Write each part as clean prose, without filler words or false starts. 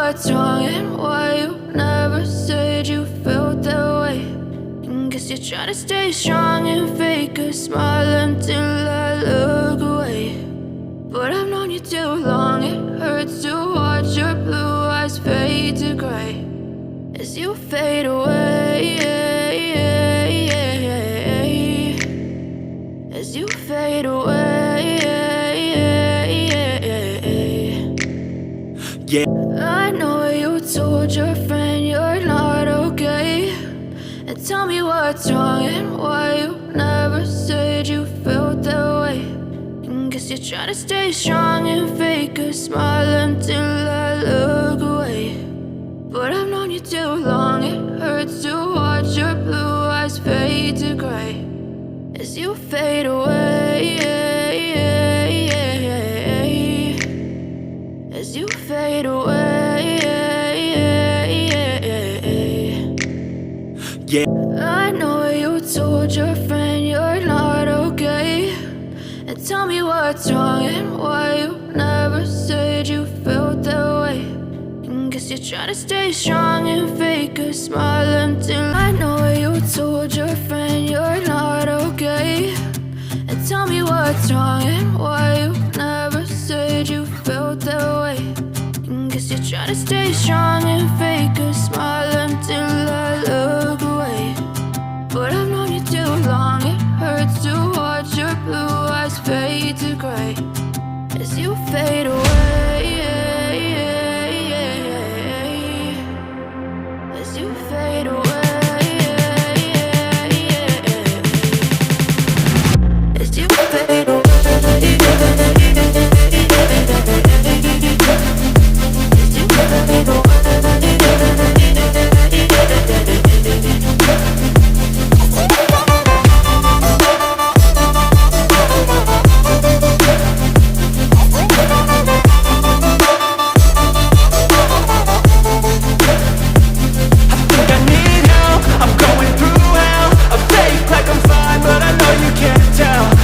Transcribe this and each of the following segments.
what's wrong and why you never said you felt that way. And guess you're trying to stay strong and fake a smile until I look away. But I've known you too long, it hurts to watch your blue eyes fade to gray as you fade away, as you fade away. Yeah. I know you told your friend you're not okay, and tell me what's wrong and why you never said you felt that way. And guess you're trying to stay strong and fake a smile until I look away. But I've known you too long, it hurts to watch your blue eyes fade to gray as you fade away, as you fade away. Yeah. I know you told your friend you're not okay, and tell me what's wrong and why you never said you felt that way. And guess you're trying to stay strong and fake a smile until I know you told your friend you're not okay, and tell me what's wrong and why you never said you felt that way. And guess you're trying to stay strong and fake a smile until I look away. But I've known you too long, it hurts to watch your blue eyes fade to gray as you fade away, as you fade away, as you fade away.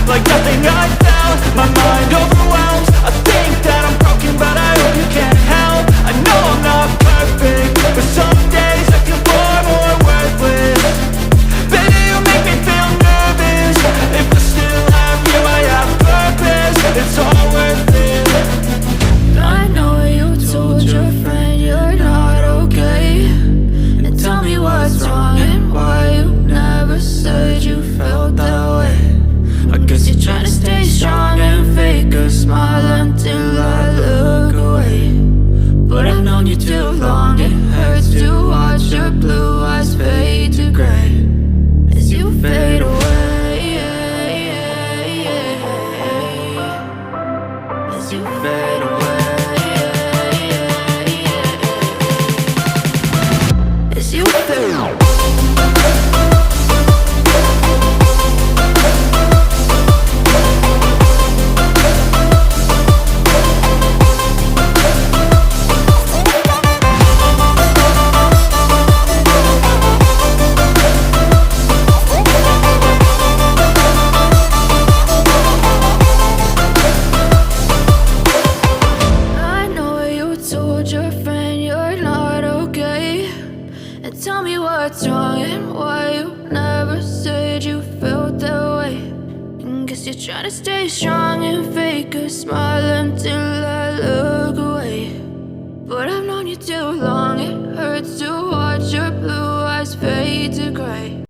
Like nothing I felt, my mind overwhelms. I think that I'm broken, but I hope you can't help. I know I'm not perfect, but some days I feel far more worthless. Baby, you make me feel nervous. If I still have you, I have purpose. It's all worth it. I know you told your friend you're not okay, and tell me what's wrong and why you never said you felt that way. I guess you're trying to stay strong and fake a smile until I look away. But I've known you too long, it hurts to watch your blue eyes fade to gray as you fade away, as you fade away, as you fade away. Your friend you're not okay, and tell me what's wrong and why you never said you felt that way. And guess you're trying to stay strong and fake a smile until I look away. But I've known you too long, it hurts to watch your blue eyes fade to gray